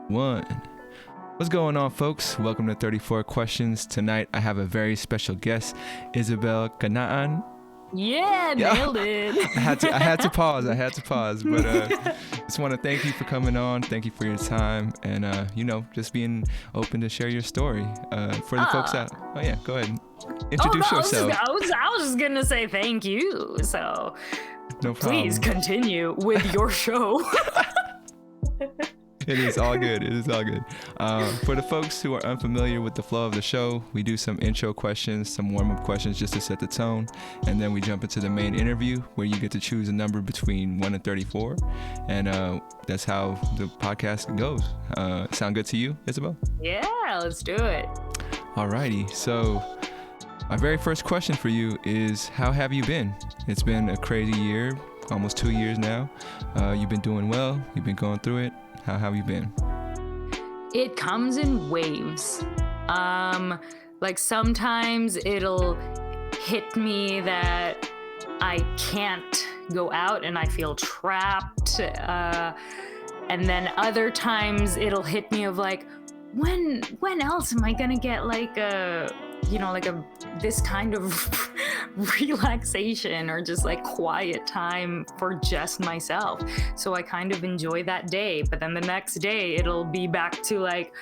One. What's going on, folks? Welcome to 34 Questions. Tonight, I have a very special guest, Isabel Kanaan. Yeah, nailed it. I had to pause, but just want to thank you for coming on. Thank you for your time and, just being open to share your story for the folks out. Oh, yeah, go ahead. Introduce yourself. I was just going to say thank you. So no problem. Please continue with your show. It is all good. For the folks who are unfamiliar with the flow of the show, we do some intro questions, some warm-up questions just to set the tone, and then we jump into the main interview where you get to choose a number between 1 and 34, and that's how the podcast goes. Sound good to you, Isabel? Yeah, let's do it. Alrighty, so my very first question for you is, how have you been? It's been a crazy year, almost 2 years now. You've been doing well. You've been going through it. How have you been? It comes in waves. Like sometimes it'll hit me that I can't go out and I feel trapped. And then other times it'll hit me of like, when else am I gonna get like this kind of relaxation or just like quiet time for just myself. So I kind of enjoy that day, but then the next day it'll be back to like,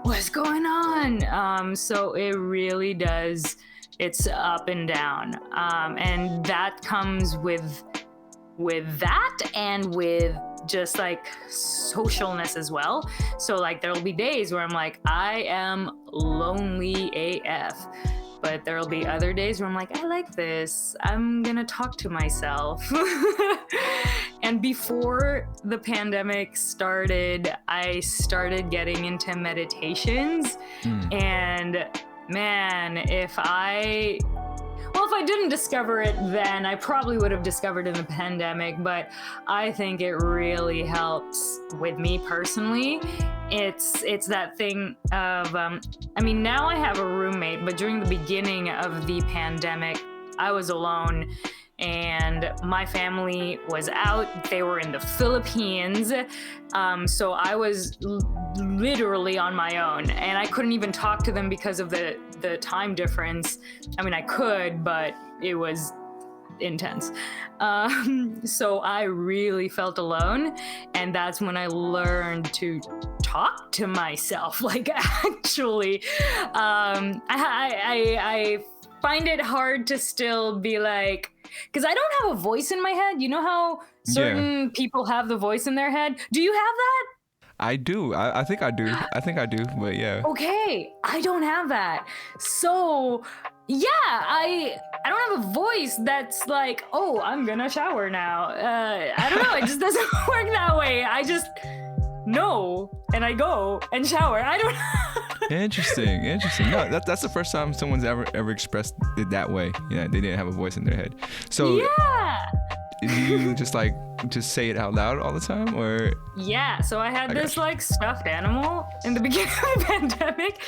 what's going on? So it really does. It's up and down. And that comes with that and with just like socialness as well. So like there'll be days where I'm like, I am lonely AF. But there'll be other days where I'm like, I like this. I'm gonna talk to myself. And before the pandemic started, I started getting into meditations. And man, if I didn't discover it then, I probably would have discovered it in the pandemic, but I think it really helps with me personally. It's that thing of, now I have a roommate, but during the beginning of the pandemic, I was alone and my family was out. They were in the Philippines. So I was literally on my own and I couldn't even talk to them because of the time difference. I mean, I could, but it was intense. So I really felt alone. And that's when I learned to talk to myself, like actually. I find it hard to still be like, because I don't have a voice in my head. You know how certain people have the voice in their head? Do you have that? I do. I think I do. But yeah. Okay, I don't have that. So yeah, I don't have a voice that's like, oh, I'm gonna shower now. I don't know. It just doesn't work that way. I just know and I go and shower. I don't. Interesting. No, that's the first time someone's ever expressed it that way. Yeah, they didn't have a voice in their head. So yeah. Do you just say it out loud all the time, or? Yeah, so I had this like stuffed animal in the beginning of the pandemic,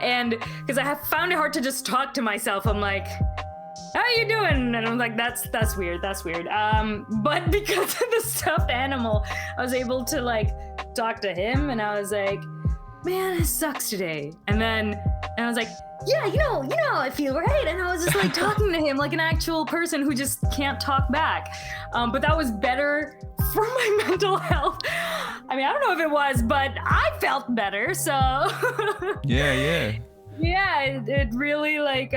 and because I have found it hard to just talk to myself, I'm like, how are you doing? And I'm like, that's weird. But because of the stuffed animal, I was able to like talk to him, and I was like, man, it sucks today. And I was like, yeah, you know how I feel, right? And I was just like talking to him like an actual person who just can't talk back. But that was better for my mental health. I mean, I don't know if it was, but I felt better. So yeah. Yeah, it really like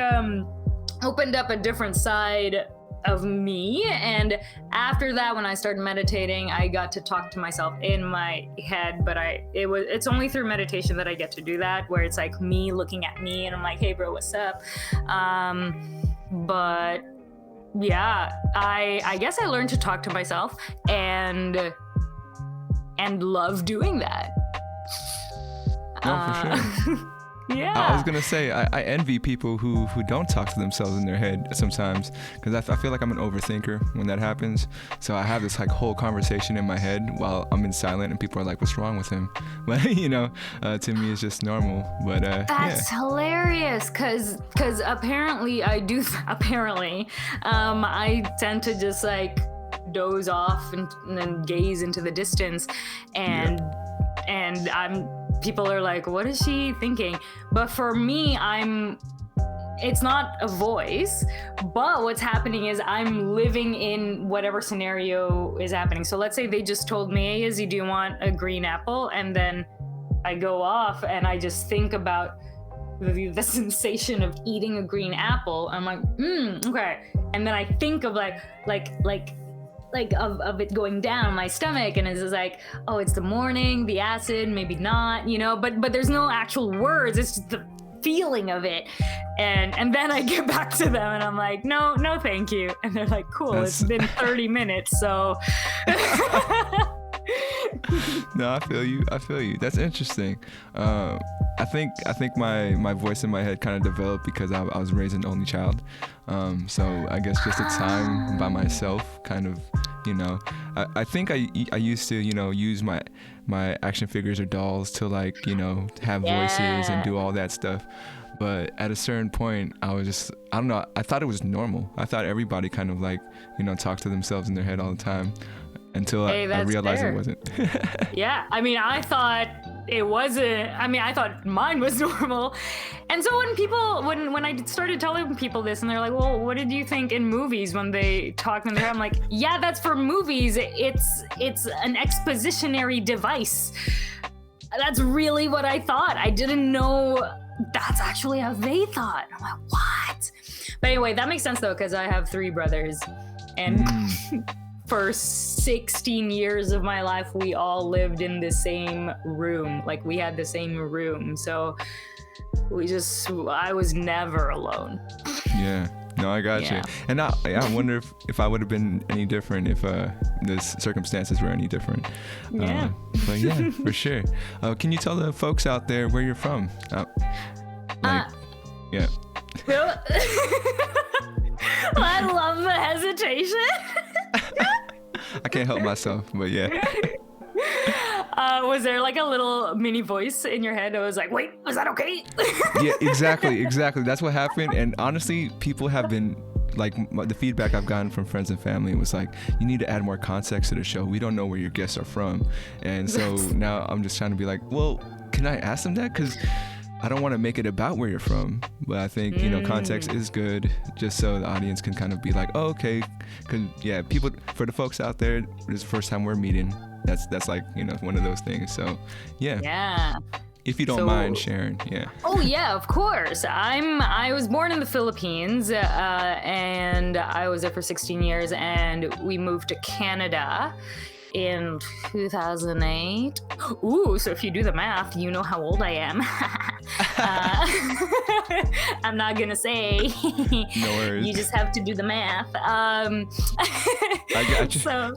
opened up a different side of me. And after that, when I started meditating, I got to talk to myself in my head, but it's only through meditation that I get to do that, where it's like me looking at me and I'm like, hey bro, what's up? But yeah, I guess I learned to talk to myself and love doing that. No, for sure. Yeah. I was gonna say I envy people who don't talk to themselves in their head sometimes, because I feel like I'm an overthinker when that happens. So I have this like whole conversation in my head while I'm in silent, and people are like, "What's wrong with him?" But to me it's just normal. But that's hilarious, because apparently I do. Apparently, I tend to just like doze off and then gaze into the distance, and I'm people are like, what is she thinking? But for me, it's not a voice, but what's happening is I'm living in whatever scenario is happening. So let's say they just told me, hey, Izzy, do you want a green apple? And then I go off and I just think about the sensation of eating a green apple. I'm like, okay. And then I think of like of it going down my stomach, and it's just like, oh, it's the morning, the acid, maybe not, but there's no actual words. It's just the feeling of it. And then I get back to them and I'm like, no, thank you. And they're like, cool, it's been 30 minutes, so. No, I feel you. That's interesting. I think my voice in my head kind of developed because I was raised an only child. So I guess just a time by myself kind of, I think I used to, use my action figures or dolls to like, have voices and do all that stuff. But at a certain point, I don't know, I thought it was normal. I thought everybody kind of like, talked to themselves in their head all the time. Until I realized it wasn't. Yeah, I mean, I thought it wasn't. I mean, I thought mine was normal. And so when I started telling people this, and they're like, well, what did you think in movies when they talk in there? I'm like, yeah, that's for movies. It's an expositionary device. That's really what I thought. I didn't know that's actually how they thought. I'm like, what? But anyway, that makes sense though, because I have 3 brothers. And for 16 years of my life, we all lived in the same room. Like, we had the same room. So I was never alone. Yeah. No, I got you. And I wonder if I would have been any different if the circumstances were any different. Yeah. But yeah, for sure. Can you tell the folks out there where you're from? Yeah. I love the hesitation. I can't help myself, but yeah. Was there like a little mini voice in your head that was like, wait, was that okay? Yeah, exactly. That's what happened. And honestly, people have been like, the feedback I've gotten from friends and family was like, you need to add more context to the show. We don't know where your guests are from. And so now I'm just trying to be like, well, can I ask them that? Because I don't want to make it about where you're from, but I think, context is good just so the audience can kind of be like, oh, okay. Because, yeah, people, for the folks out there, this is the first time we're meeting. That's like, one of those things. So, yeah. Yeah. If you don't mind sharing, yeah. Oh, yeah, of course. I was born in the Philippines, and I was there for 16 years, and we moved to Canada in 2008. Ooh, so if you do the math, you know how old I am. I'm not gonna say. No worries. You just have to do the math. I got you. So,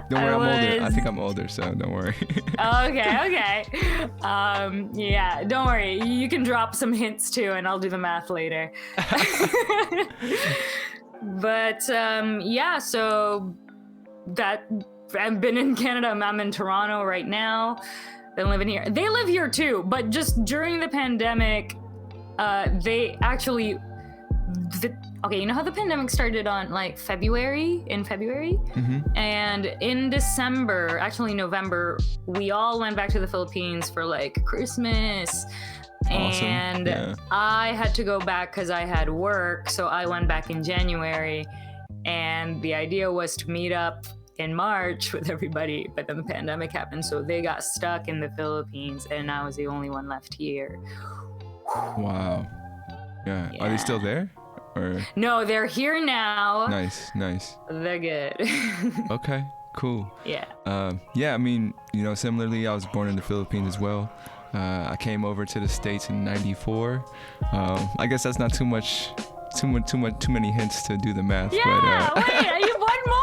don't worry, I'm older. I think I'm older, so don't worry. Okay. Yeah, don't worry. You can drop some hints too, and I'll do the math later. But yeah, so that I've been in Canada. I'm in Toronto right now. Been living here. They live here too, but just during the pandemic, they actually. Okay, you know how the pandemic started on like February? Mm-hmm. And in December, actually November, we all went back to the Philippines for like Christmas. Awesome. And I had to go back because I had work, so I went back in January. And the idea was to meet up in March with everybody, but then the pandemic happened, so they got stuck in the Philippines, and I was the only one left here. Wow. Yeah. Are they still there? Or? No, they're here now. Nice. They're good. Okay, cool. Yeah. Yeah, I mean, similarly, I was born in the Philippines as well. I came over to the States in '94. I guess that's not too many hints to do the math. Yeah, but, wait, you want more?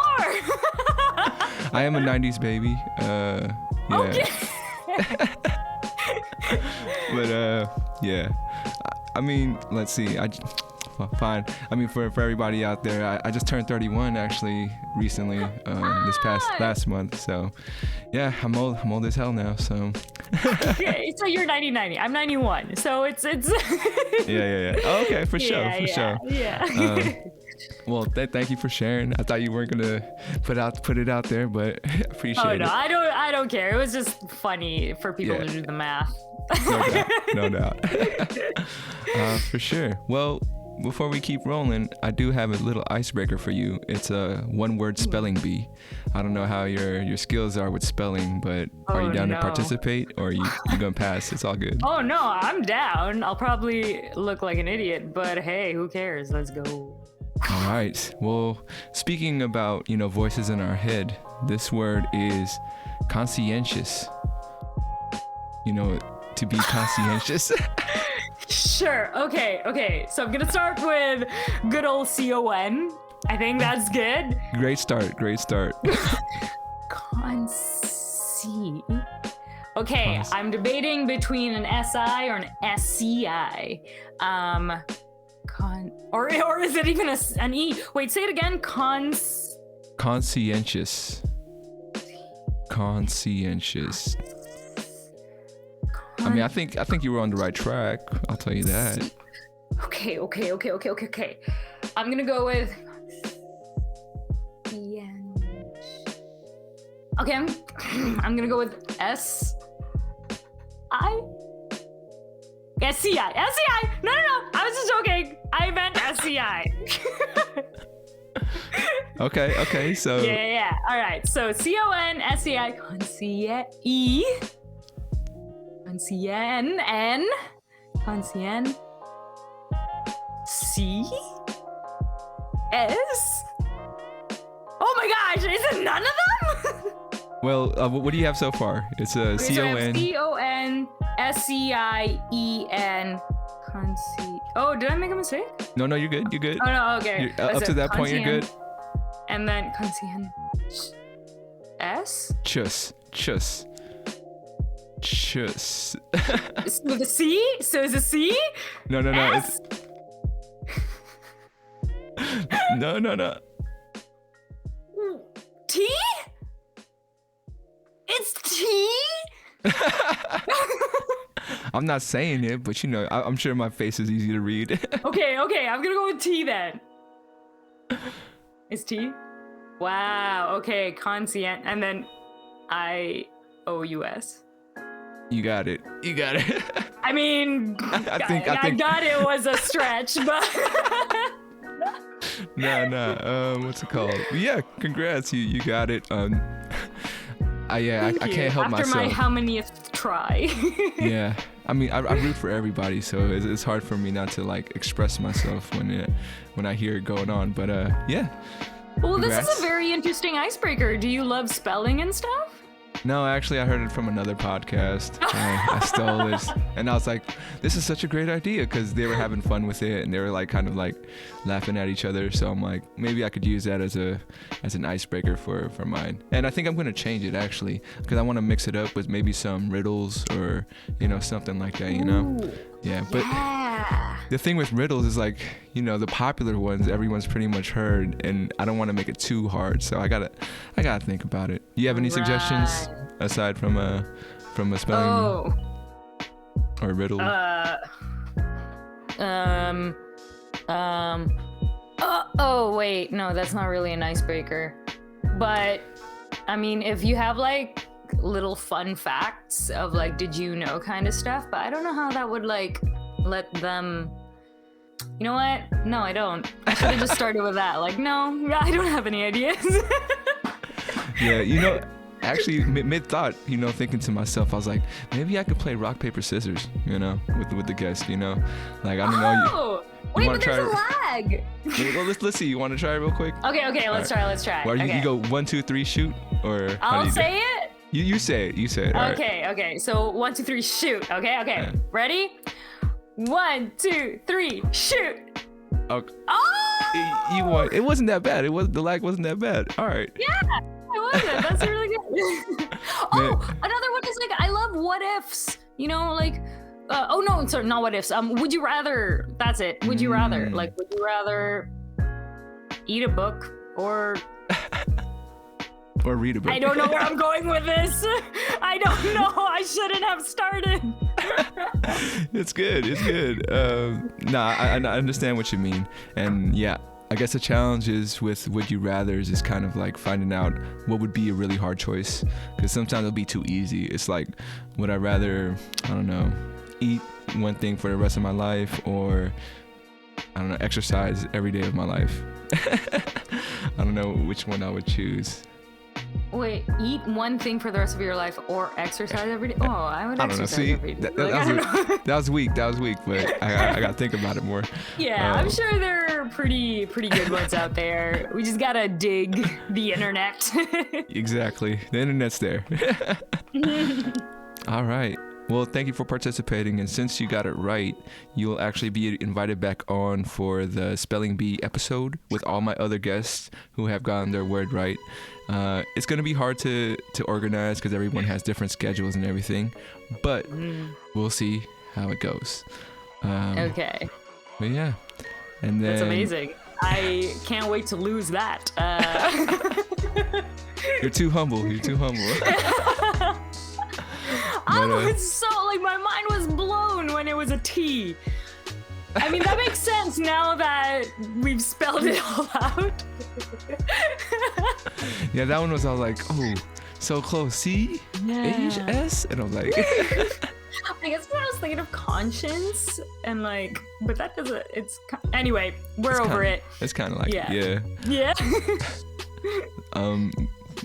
I am a '90s baby. Yeah. Okay. But yeah. I mean, let's see. Fine. I mean, for everybody out there, I just turned 31 actually recently, this last month. So, yeah, I'm old as hell now. So. Okay, so you're 90. I'm 91. So it's. Yeah. Oh, okay, for sure. Yeah. Well, thank you for sharing. I thought you weren't gonna put it out there, but appreciate it. I don't care. It was just funny for people to do the math. No doubt. For sure. Well, before we keep rolling, I do have a little icebreaker for you. It's a one-word spelling bee. I don't know how your skills are with spelling, but are you down to participate, or are you gonna pass? It's all good. Oh no, I'm down. I'll probably look like an idiot, but hey, who cares? Let's go. All right. Well, speaking about, voices in our head, this word is conscientious. To be conscientious. Sure. Okay. So I'm going to start with good old CON. I think that's good. Great start. Okay, I'm debating between an SI or an SCI. Or is it even an E? Wait, say it again. Conscientious. I mean, I think you were on the right track. I'll tell you that. Okay. I'm gonna go with. Okay, I'm gonna go with SCI. No. I was just joking. I meant SCI. Okay. So. Yeah. All right. So CON, SCI, Conscien, C, S. Oh my gosh, is it none of them? Well, what do you have so far? It's a CON. CON, SCIEN, Oh, did I make a mistake? No, you're good. Oh no, okay. Up to that point, you're good. And then conscien. S? Chus. With a C? So is a C? No. S? No. T? It's T? I'm not saying it, but I'm sure my face is easy to read. Okay, I'm gonna go with T then. It's T? Wow, okay, conscient, and then IOUS. You got it. I mean, I think got it was a stretch, but... No. What's it called? Yeah, congrats. You got it. I can't help myself. After my how manyth try. Yeah. I mean, I root for everybody, so it's hard for me not to express myself when I hear it going on. But yeah. Well, congrats. This is a very interesting icebreaker. Do you love spelling and stuff? No, actually, I heard it from another podcast. I stole this, and I was like, "This is such a great idea," because they were having fun with it, and they were kind of laughing at each other. So I'm like, maybe I could use that as an icebreaker for mine. And I think I'm gonna change it actually, because I want to mix it up with maybe some riddles or something like that. Ooh, yeah. But the thing with riddles is the popular ones everyone's pretty much heard, and I don't want to make it too hard. So I gotta think about it. You have any suggestions aside from a spelling or riddle? Oh wait, no, that's not really an icebreaker. But I mean, if you have little fun facts of did you know kind of stuff, but I don't know how that would let them. You know what? No, I don't. I should have just started with that. No, I don't have any ideas. Yeah, actually mid-thought, thinking to myself, I was like, maybe I could play rock, paper, scissors, with the guest, I don't know. Wait, but there's a lag. Well, let's see. You want to try it real quick? Okay, let's try. Well, you go 1, 2, 3, shoot, or I'll say it. You say it. All right. Okay. So 1, 2, 3, shoot. Okay. Yeah. Ready? 1, 2, 3, shoot. Okay. Oh! You won. It wasn't that bad. The lag wasn't that bad. All right. Yeah, it wasn't. That's really good. Another one is I love what ifs. Oh no, sorry, not what ifs. Would you rather? That's it. Would you rather? Would you rather eat a book or read a book? I don't know where I'm going with this. I don't know. I shouldn't have started. It's good. I understand what you mean, and yeah, I guess the challenge is with Would You Rathers is kind of like finding out what would be a really hard choice. Because sometimes it'll be too easy. It's like, would I rather, I don't know, eat one thing for the rest of my life, or, I don't know, exercise every day of my life? I don't know which one I would choose. Wait, eat one thing for the rest of your life or exercise every day? Oh, I would exercise every day. That was weak, but I got to think about it more. Yeah, I'm sure there are pretty good ones out there. We just got to dig the internet. Exactly. The internet's there. All right. Well, thank you for participating, and since you got it right, you'll actually be invited back on for the Spelling Bee episode with all my other guests who have gotten their word right. It's going to be hard to organize because everyone has different schedules and everything, but we'll see how it goes. Okay. But yeah. And then, that's amazing. I can't wait to lose that. You're too humble. I was so, like, my mind was blown when it was a T. I mean, that makes sense now that we've spelled it all out. Yeah, that one was all like, oh, so close. C? Yeah. H? S? And I'm like... I guess I was thinking of conscience and like, but that doesn't, anyway, we're over it. It's kind of like, yeah.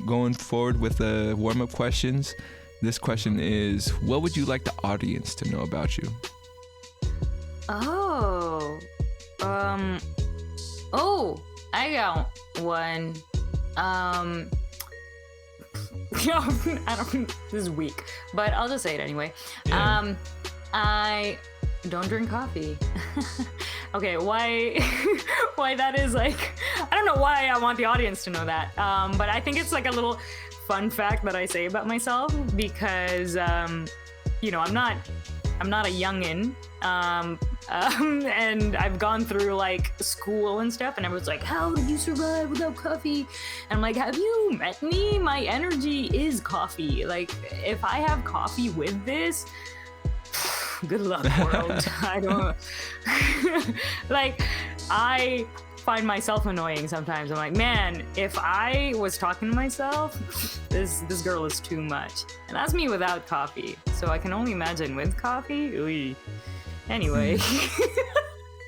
Going forward with the warm-up questions. This question is, what would you like the audience to know about you? I got one. I don't, this is weak, but I'll just say it anyway. Yeah. I don't drink coffee. Okay, why that is like, I don't know why I want the audience to know that. But I think it's like a little fun fact that I say about myself because, I'm not a youngin'. And I've gone through like school and stuff, and everyone's like, how did you survive without coffee? And I'm like, have you met me? My energy is coffee. Like, if I have coffee with this, good luck, world. I don't like, I find myself annoying sometimes. I'm like, man, if I was talking to myself, this girl is too much. And that's me without coffee. So I can only imagine with coffee. Ooh. Anyway.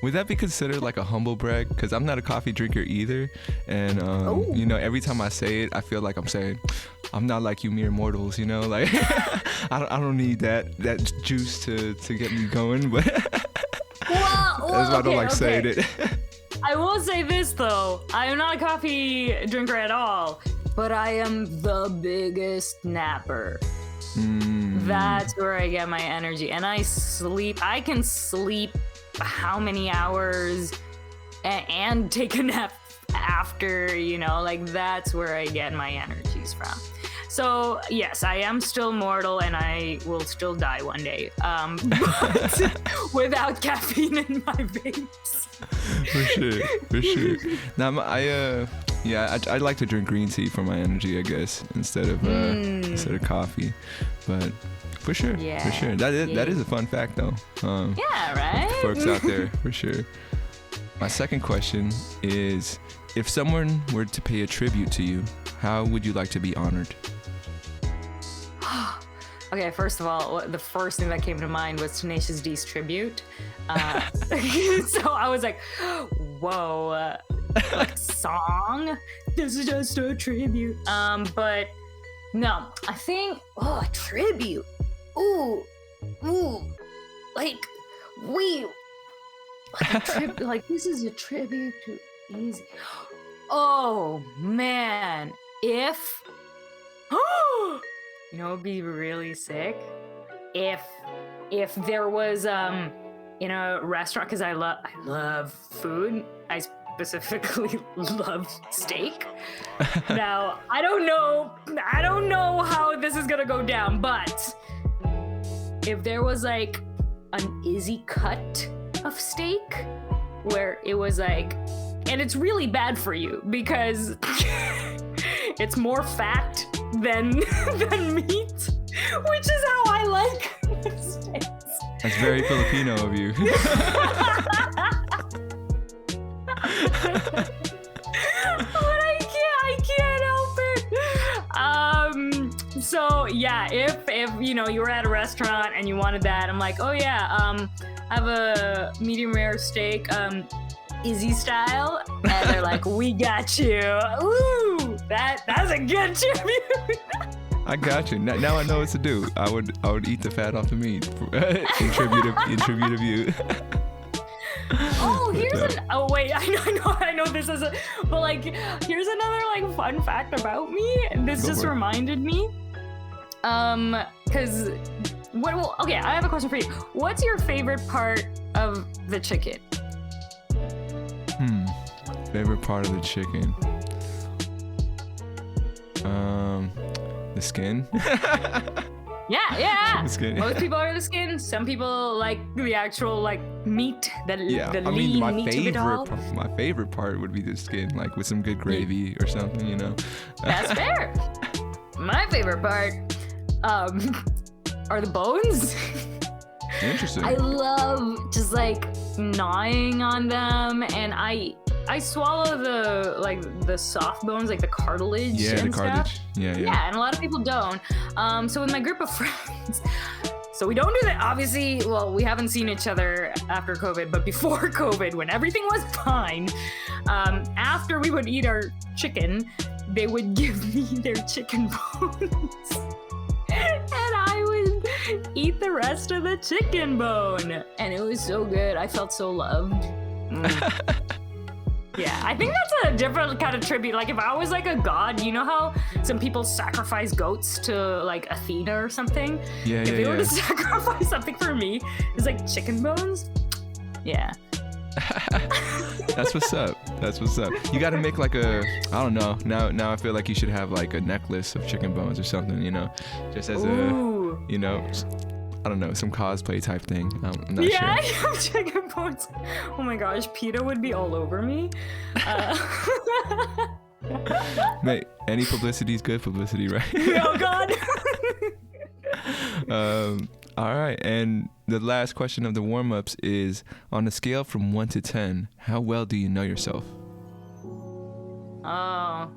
Would that be considered like a humble brag? Because I'm not a coffee drinker either. And, every time I say it, I feel like I'm saying, I'm not like you mere mortals, like, I don't need that juice to get me going. But that's why I don't like saying it. I will say this, though. I am not a coffee drinker at all, but I am the biggest napper. That's where I get my energy. And I can sleep how many hours and take a nap after, like that's where I get my energies from. So yes, I am still mortal and I will still die one day, but without caffeine in my veins. For sure. Now, I like to drink green tea for my energy, I guess, instead of coffee. But for sure. That is a fun fact, though. Right? Folks out there, for sure. My second question is, if someone were to pay a tribute to you, how would you like to be honored? Okay, first of all, the first thing that came to mind was Tenacious D's tribute. So I was like, whoa, like song? This is just a tribute. But no, I think, a tribute. Ooh, like, like this is a tribute to Easy. Oh, man, if... it'd be really sick if there was in a restaurant, because I love food. I specifically love steak. Now I don't know how this is gonna go down, but if there was like an easy cut of steak where it was like, and it's really bad for you because it's more fat than meat, which is how I like steaks. That's very Filipino of you. you were at a restaurant and you wanted that. I'm like, oh yeah, have a medium rare steak, Izzy style. And they're like, we got you. Ooh, that's a good tribute. I got you. Now I know what to do. I would eat the fat off the meat in tribute of you. Oh, wait, I know this isn't, but like, here's another like fun fact about me. This just reminded me. Cause okay, I have a question for you. What's your favorite part of the chicken? Favorite part of the chicken? The skin. Yeah. The skin. Most people are the skin. Some people like the actual like meat, the lean meat of it all. My favorite part would be the skin, like with some good gravy or something, you know. That's fair. My favorite part are the bones. Interesting. I love just like gnawing on them, and I swallow the soft bones, like the cartilage. Yeah, and the cartilage. Stuff. Yeah, and a lot of people don't. So with my group of friends, so we don't do that. Obviously, well, we haven't seen each other after COVID, but before COVID, when everything was fine, after we would eat our chicken, they would give me their chicken bones. And I would eat the rest of the chicken bone. And it was so good. I felt so loved. Yeah, I think that's a different kind of tribute. Like if I was like a god, you know how some people sacrifice goats to like Athena or something? If they were to sacrifice something for me, it's like chicken bones. Yeah. That's what's up. You gotta make like I don't know. Now I feel like you should have like a necklace of chicken bones or something, you know, just as I don't know, some cosplay type thing. I'm not sure. I have chicken bones. Oh my gosh, PETA would be all over me. Mate, any publicity is good publicity, right? Oh God. All right, and the last question of the warm-ups is, on a scale from 1 to 10, how well do you know yourself? Oh.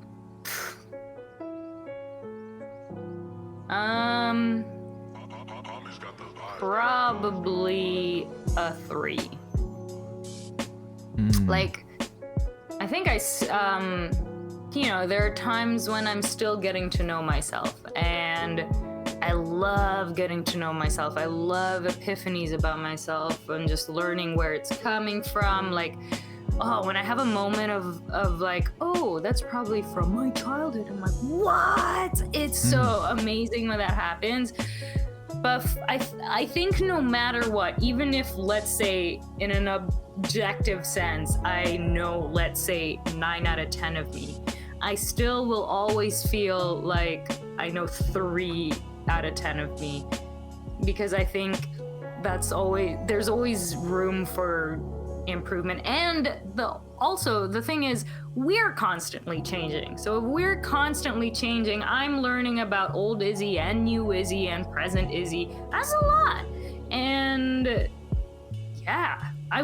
Probably a 3. Like, I think there are times when I'm still getting to know myself, and I love getting to know myself. I love epiphanies about myself and just learning where it's coming from. Like, when I have a moment of like, oh, that's probably from my childhood. I'm like, what? It's so amazing when that happens. But I think no matter what, even if, let's say, in an objective sense, I know, let's say, 9 out of 10 of me, I still will always feel like I know 3 out of 10 of me, because I think there's always room for improvement. And the thing is, we're constantly changing. So if we're constantly changing, I'm learning about old Izzy and new Izzy and present Izzy. That's a lot. And yeah, I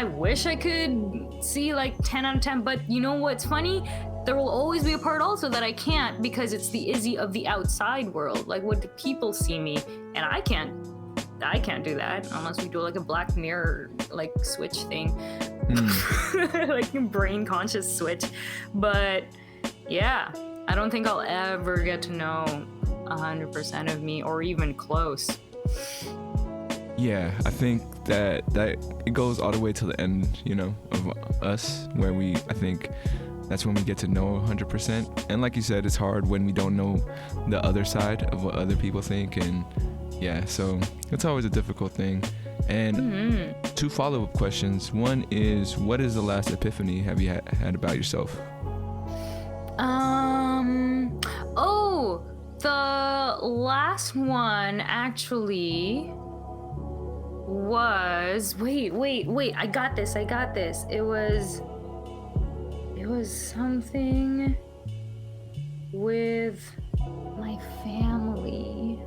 wish I could see like 10 out of 10, but you know what's funny? There will always be a part also that I can't, because it's the Izzy of the outside world. Like, what do people see me? And I can't do that unless we do like a Black Mirror like switch thing. Like a brain conscious switch. But yeah, I don't think I'll ever get to know 100% of me, or even close. Yeah, I think that it goes all the way to the end, you know, of us, where I think that's when we get to know 100%. And like you said, it's hard when we don't know the other side of what other people think. And yeah, so it's always a difficult thing. And 2 follow-up questions. One is, what is the last epiphany have you had about yourself? The last one actually was, wait, I got this. It was something with my family.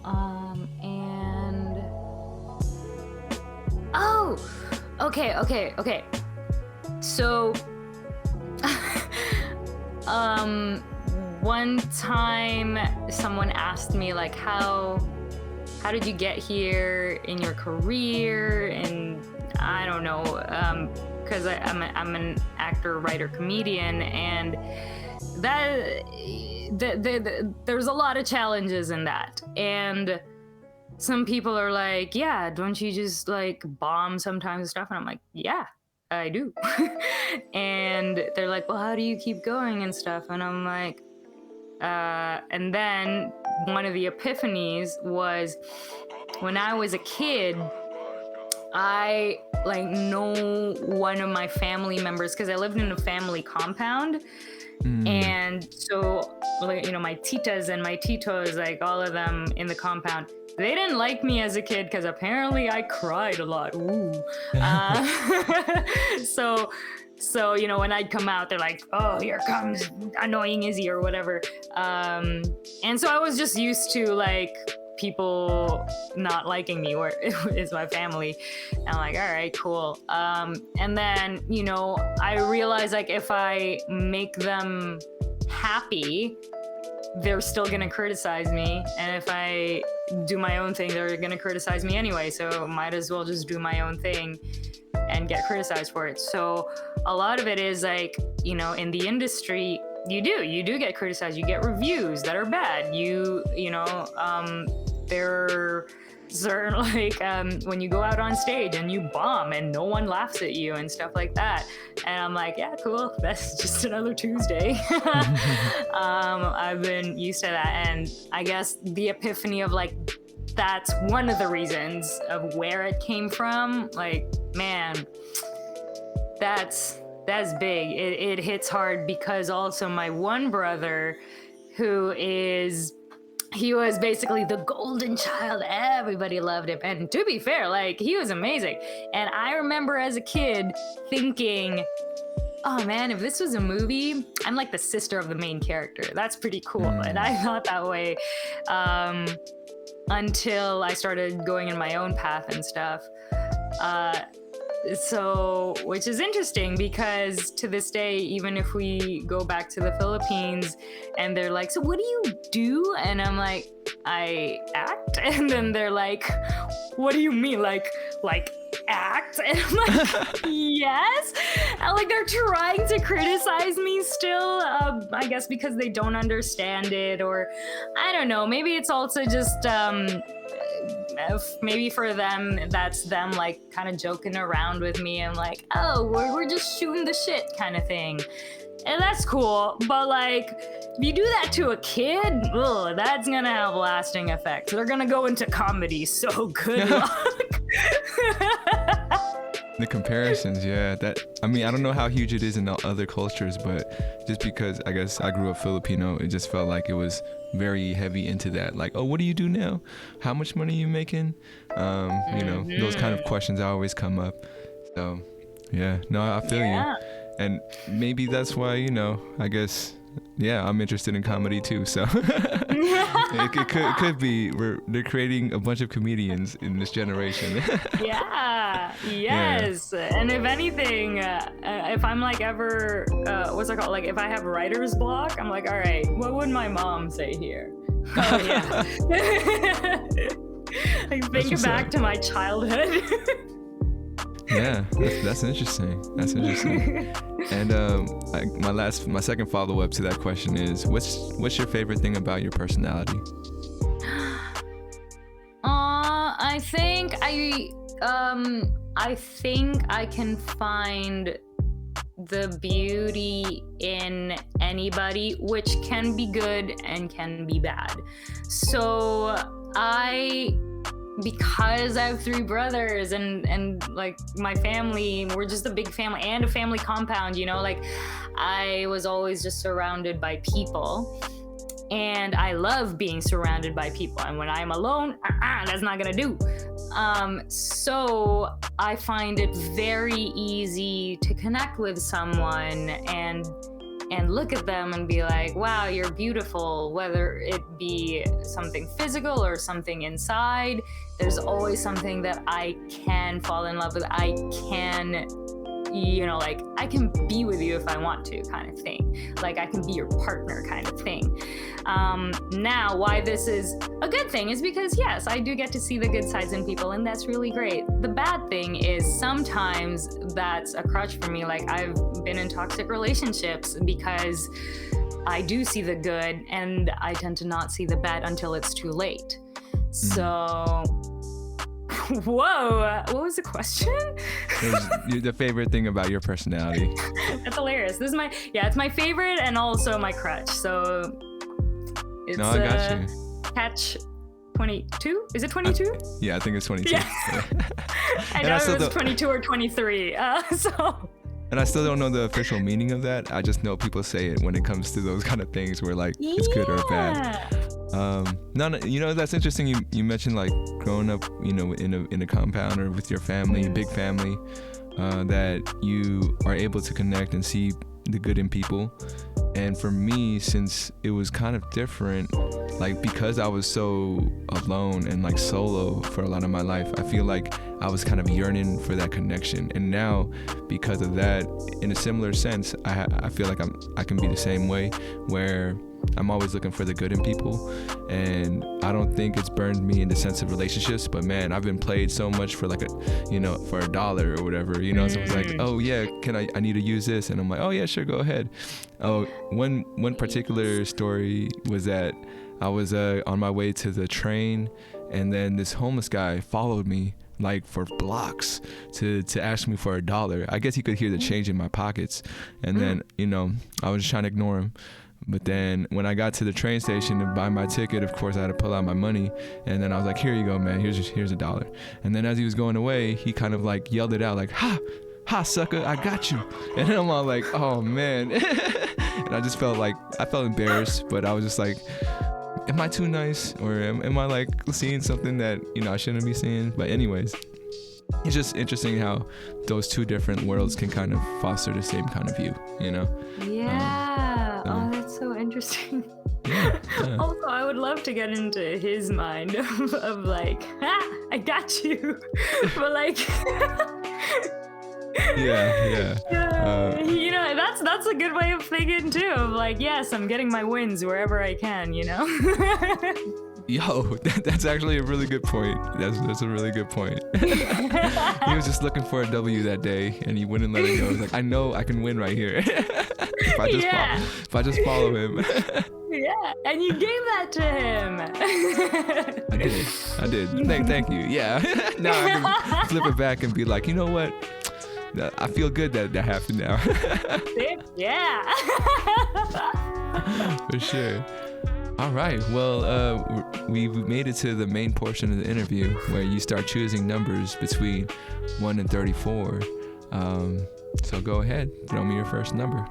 And okay. So one time someone asked me like, how did you get here in your career? And I don't know, because I'm an actor, writer, comedian, and there's a lot of challenges in that. And some people are like, yeah, don't you just like bomb sometimes and stuff? And I'm like, yeah, I do. And they're like, well, how do you keep going and stuff? And I'm like, and then one of the epiphanies was when I was a kid, I like know one of my family members, because I lived in a family compound. And so, like, you know, my titas and my titos, like all of them in the compound, they didn't like me as a kid because apparently I cried a lot. Ooh. So, you know, when I'd come out, they're like, oh, here comes annoying Izzy or whatever. And so I was just used to like people not liking me, or is my family. And I'm like, all right, cool. And then, you know, I realized like if I make them happy, they're still gonna criticize me. And if I do my own thing, they're gonna criticize me anyway. So might as well just do my own thing and get criticized for it. So a lot of it is like, you know, in the industry, you do get criticized. You get reviews that are bad. You know, there are certain like when you go out on stage and you bomb and no one laughs at you and stuff like that. And I'm like, yeah, cool. That's just another Tuesday. I've been used to that. And I guess the epiphany of like, that's one of the reasons of where it came from. Like, man, that's big. It hits hard because also my one brother, he was basically the golden child. Everybody loved him. And to be fair, like, he was amazing. And I remember as a kid thinking, oh man, if this was a movie, I'm like the sister of the main character. That's pretty cool. And I thought that way until I started going in my own path and stuff. So, which is interesting because to this day, even if we go back to the Philippines and they're like, so what do you do? And I'm like, I act. And then they're like, what do you mean? Like act? And I'm like, yes. And like, they're trying to criticize me still, I guess because they don't understand it, or I don't know. Maybe it's also just, maybe for them, that's them like kind of joking around with me and like, oh, we're just shooting the shit kind of thing. And that's cool, but like, if you do that to a kid, ugh, that's gonna have lasting effects. They're gonna go into comedy, so good luck. The comparisons, yeah. I don't know how huge it is in other cultures, but just because I guess I grew up Filipino, it just felt like it was very heavy into that. Like, oh, what do you do now? How much money are you making? You know, those kind of questions always come up. So, yeah, no, I feel you. And maybe that's why, you know, I guess, yeah, I'm interested in comedy too. So it could be they're creating a bunch of comedians in this generation. Yeah. Yes. Yeah. And if anything, if I'm like ever, what's it called? Like if I have writer's block, I'm like, all right, what would my mom say here? Oh yeah. Like think back to my childhood. Yeah, that's interesting. That's interesting. And my second follow-up to that question is, what's your favorite thing about your personality? I think I can find the beauty in anybody, which can be good and can be bad. So because I have 3 brothers and like my family, we're just a big family and a family compound, you know, like I was always just surrounded by people, and I love being surrounded by people. And when I'm alone, that's not gonna do. So I find it very easy to connect with someone and look at them and be like, wow, you're beautiful, whether it be something physical or something inside. There's always something that I can fall in love with. I can you know, like I can be with you if I want to, kind of thing. Like I can be your partner, kind of thing. Now, why this is a good thing is because, yes, I do get to see the good sides in people, and that's really great. The bad thing is sometimes that's a crutch for me. Like I've been in toxic relationships because I do see the good and I tend to not see the bad until it's too late. So, whoa, what was the question? The favorite thing about your personality. That's hilarious. This is it's my favorite and also my crutch. So it's no, I got you. Catch 22? Is it 22? Yeah, I think it's 22. Yeah. I know it was 22 or 23. And I still don't know the official meaning of that. I just know people say it when it comes to those kind of things where like it's good or bad. No, you know, that's interesting. You mentioned like growing up, you know, in a compound or with your family, big family, that you are able to connect and see the good in people. And for me, since it was kind of different, like because I was so alone and like solo for a lot of my life, I feel like I was kind of yearning for that connection. And now, because of that, in a similar sense, I feel like I can be the same way, where I'm always looking for the good in people. And I don't think it's burned me in the sense of relationships, but man, I've been played so much for like for $1 or whatever, you know. So it's like, oh yeah, I need to use this, and I'm like, oh yeah, sure, go ahead. Oh, one particular story was that I was on my way to the train, and then this homeless guy followed me like for blocks to ask me for $1. I guess he could hear the change in my pockets, and then I was just trying to ignore him. But then when I got to the train station to buy my ticket, of course I had to pull out my money, and then I was like, here you go, man, here's $1. And then as he was going away, he kind of like yelled it out like, ha sucker, I got you. And then I'm all like, oh man. And I just felt embarrassed, but I was just like, am I too nice, or am I like seeing something that I shouldn't be seeing? But anyways, it's just interesting how those two different worlds can kind of foster the same kind of view, Yeah. That's so interesting. Yeah. Also, I would love to get into his mind of like, I got you. But like, yeah. That's a good way of thinking too. Of like, yes, I'm getting my wins wherever I can. Yo, that's actually a really good point. That's a really good point. He was just looking for a W that day, and he wouldn't let it go. He's like, I know I can win right here if I just follow him. Yeah, and you gave that to him. I did. Thank you. Yeah. Now I can flip it back and be like, you know what? I feel good that happened now. Yeah. For sure. All right. Well, we've made it to the main portion of the interview where you start choosing numbers between 1 and 34. So go ahead. Throw me your first number.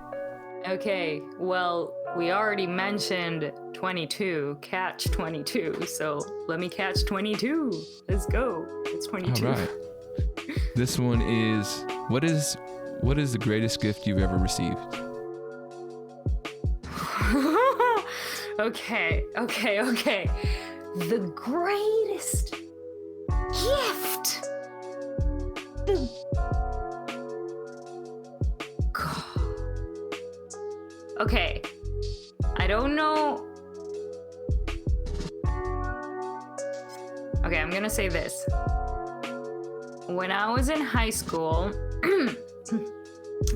Okay. Well, we already mentioned 22. Catch 22. So let me catch 22. Let's go. It's 22. All right. This one is, what is the greatest gift you've ever received? Okay. The greatest gift. Okay. I don't know. Okay, I'm gonna say this. When I was in high school,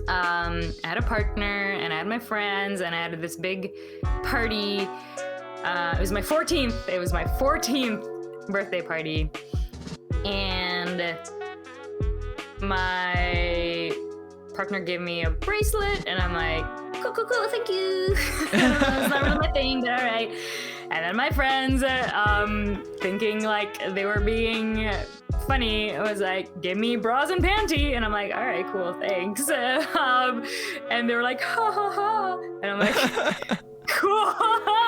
I had a partner, and I had my friends, and I had this big party. It was my 14th. It was my 14th birthday party, and my partner gave me a bracelet, and I'm like, cool, thank you. It's not really my thing, but all right. And then my friends, thinking like they were being funny, was like, give me bras and panty, and I'm like, all right, cool, thanks. And they were like, ha, and I'm like, cool,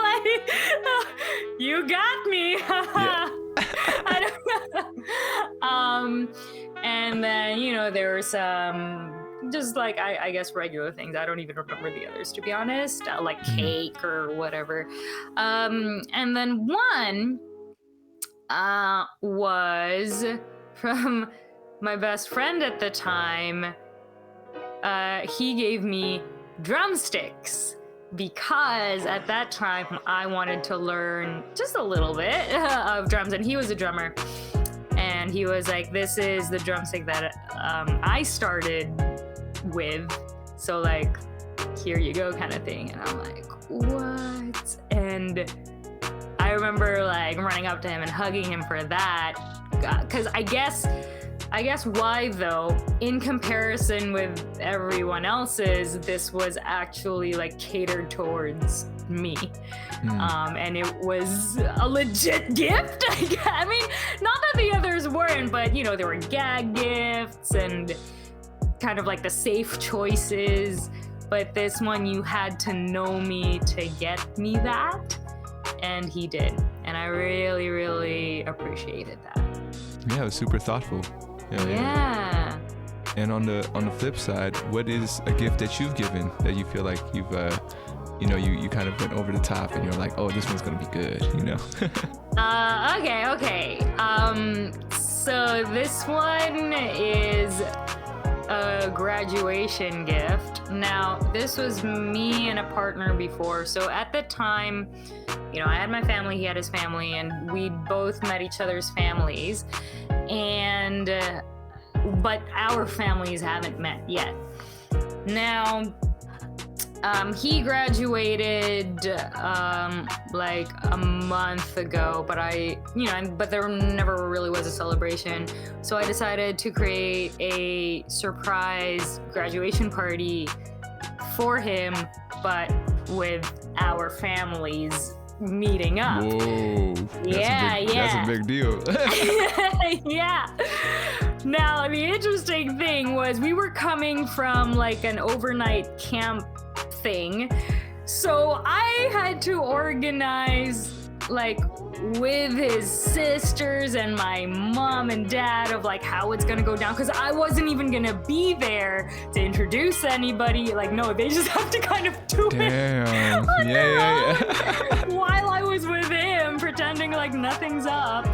like, you got me. I don't know. And then there were some just like I guess regular things. I don't even remember the others, to be honest, like cake or whatever. And then one was from my best friend at the time, he gave me drumsticks because at that time I wanted to learn just a little bit of drums, and he was a drummer, and he was like, this is the drumstick that I started with, so like, here you go, kind of thing. And I'm like, what? And I remember like running up to him and hugging him for that, because I guess why though, in comparison with everyone else's, this was actually like catered towards me. And it was a legit gift. I mean, not that the others weren't, but you know, there were gag gifts and kind of like the safe choices, but this one, you had to know me to get me that, and he did, and I really, really appreciated that. Yeah, it was super thoughtful. Yeah. And on the flip side, what is a gift that you've given that you feel like you've you kind of went over the top and you're like, oh, this one's gonna be good, you know? Okay. So this one is a graduation gift. Now, this was me and a partner before. So at the time, you know, I had my family, he had his family, and we both met each other's families. And but our families haven't met yet. Now, he graduated like a month ago, but there never really was a celebration. So I decided to create a surprise graduation party for him, but with our families meeting up. Whoa. That's a big deal. Yeah. Now, the interesting thing was we were coming from like an overnight camp thing. So I had to organize like with his sisters and my mom and dad of like how it's gonna go down, because I wasn't even gonna be there to introduce anybody. Like, no, they just have to kind of do it yeah. while I was with him, pretending like nothing's up.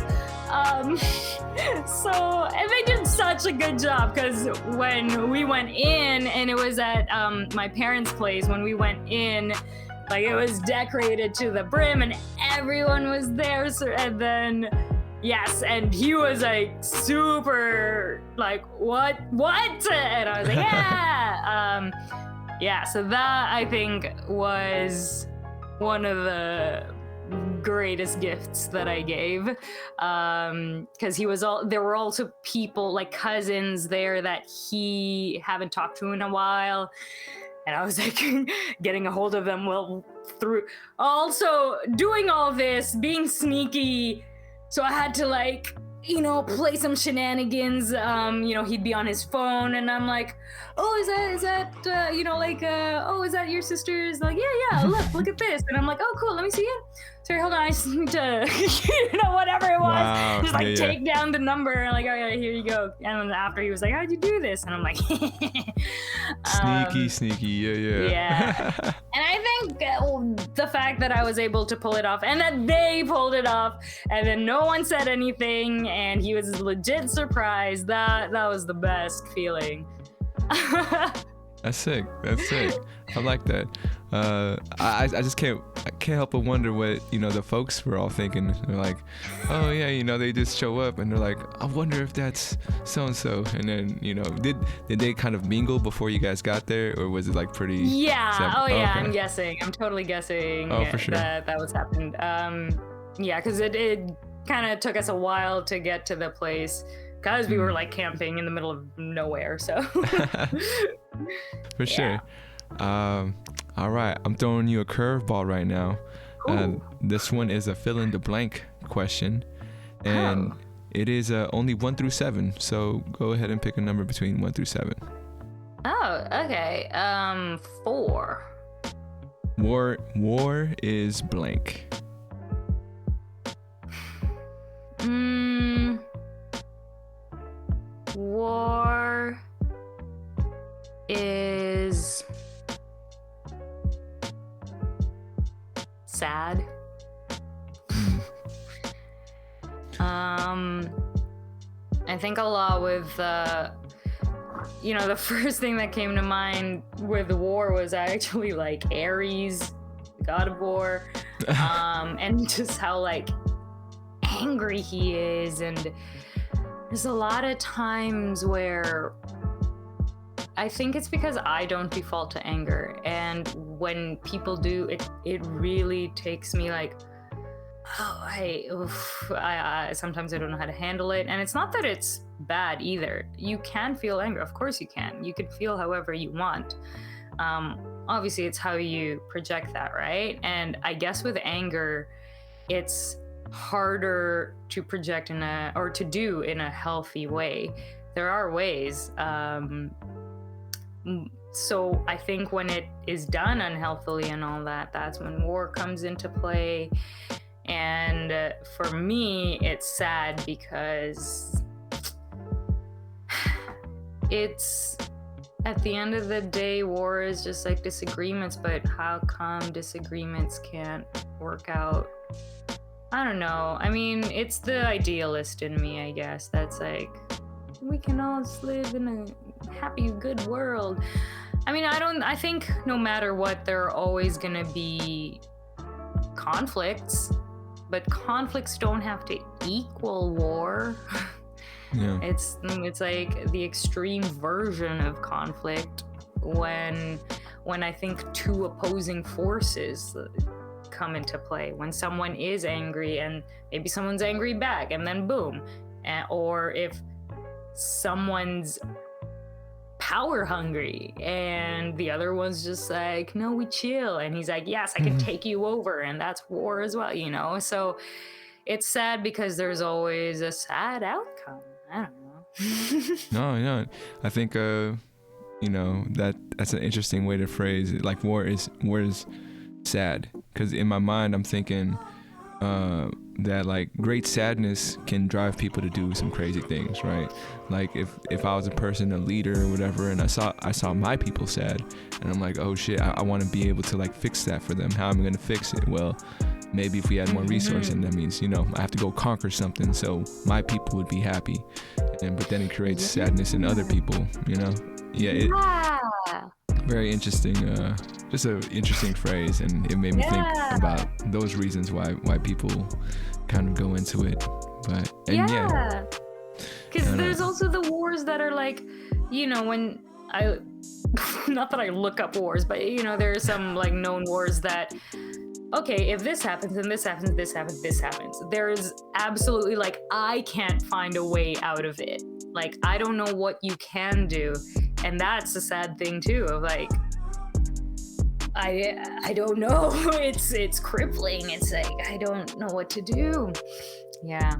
So, and they did such a good job, because when we went in, and it was at my parents' place, when we went in, like it was decorated to the brim and everyone was there. So, and then, yes, and he was like super like, what? And I was like, yeah. Yeah, so that I think was one of the greatest gifts that I gave, because there were also people like cousins there that he haven't talked to in a while, and I was like getting a hold of them through also doing all this, being sneaky, so I had to like, you know, play some shenanigans. He'd be on his phone and I'm like, oh, is that oh, is that your sister's? Like, yeah, look at this. And I'm like, oh, cool, let me see it. Sorry, hold on, I just need to, whatever it was. Wow. Just like take down the number and like, oh yeah, here you go. And then after he was like, how'd you do this? And I'm like, sneaky, yeah. And I think the fact that I was able to pull it off and that they pulled it off and then no one said anything and he was legit surprised, that was the best feeling. That's sick. I like that. I just can't help but wonder what, the folks were all thinking. They're like, oh yeah, they just show up and they're like, I wonder if that's so and so. And then, did they kind of mingle before you guys got there, or was it like pretty? Yeah. separate? Okay. I'm guessing. I'm totally guessing. Oh, for sure. That was happened. Yeah, because it kind of took us a while to get to the place, because we were like camping in the middle of nowhere. So. For sure. All right, I'm throwing you a curveball right now. This one is a fill in the blank question, and it is only 1 through 7. So go ahead and pick a number between 1 through 7. Oh, okay. 4. War is blank. War is sad. I think a lot with the first thing that came to mind with war was actually like Ares, the god of war, and just how like angry he is. And there's a lot of times where I think it's because I don't default to anger, and when people do, it really takes me like, I sometimes I don't know how to handle it. And it's not that it's bad either. You can feel anger, of course you can. You can feel however you want. Obviously, it's how you project that, right? And I guess with anger, it's harder to project or to do in a healthy way. There are ways. So I think when it is done unhealthily and all that, that's when war comes into play. And for me, it's sad because it's, at the end of the day, war is just like disagreements, but how come disagreements can't work out? I don't know. I mean, it's the idealist in me, I guess. That's like, we can all just live in a happy, good world. I mean, I think no matter what, there are always gonna be conflicts, but conflicts don't have to equal war. Yeah. It's like the extreme version of conflict when I think two opposing forces come into play. When someone is angry and maybe someone's angry back, and then boom. Or if someone's power hungry and the other one's just like, no, we chill, and he's like, yes, I can take you over, and that's war as well, so it's sad because there's always a sad outcome. I don't know. No, I think that's an interesting way to phrase it. Like war is sad, because in my mind I'm thinking that like great sadness can drive people to do some crazy things, right? Like if I was a person, a leader or whatever, and I saw my people sad, and I'm like, oh shit, I want to be able to like fix that for them. How am I going to fix it? Well, maybe if we had more resources, and that means I have to go conquer something so my people would be happy, but then it creates sadness in other people. Very interesting. Just an interesting phrase, and it made me think about those reasons why people kind of go into it. But because there's also the wars that are like, when I, not that I look up wars, but there are some like known wars that, okay, if this happens and this happens, this happens, this happens, there's absolutely like, I can't find a way out of it. Like, I don't know what you can do. And that's the sad thing too, of like, I don't know. It's crippling. It's like, I don't know what to do. Yeah.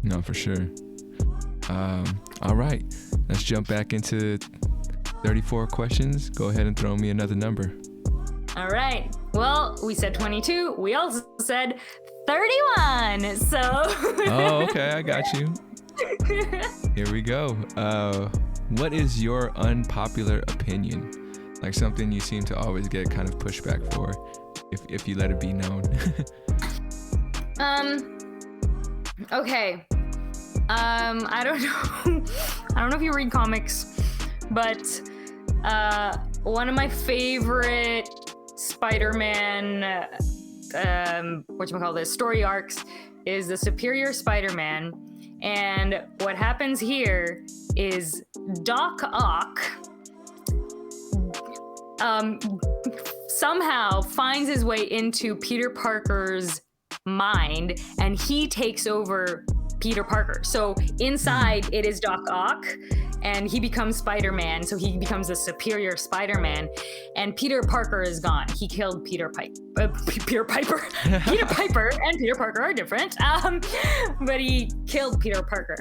No, for sure. All right, let's jump back into 34 questions. Go ahead and throw me another number. All right. Well, we said 22. We also said 31. So. Oh, okay. I got you. Here we go. What is your unpopular opinion? Like something you seem to always get kind of pushback for, if you let it be known. Okay. I don't know. I don't know if you read comics, but one of my favorite Spider-Man story arcs is the Superior Spider-Man. And what happens here is Doc Ock somehow finds his way into Peter Parker's mind, and he takes over Peter Parker. So inside it is Doc Ock, and he becomes Spider-Man, so he becomes the Superior Spider-Man, and Peter Parker is gone. He killed Peter Piper. Peter Piper and Peter Parker are different, but he killed Peter Parker.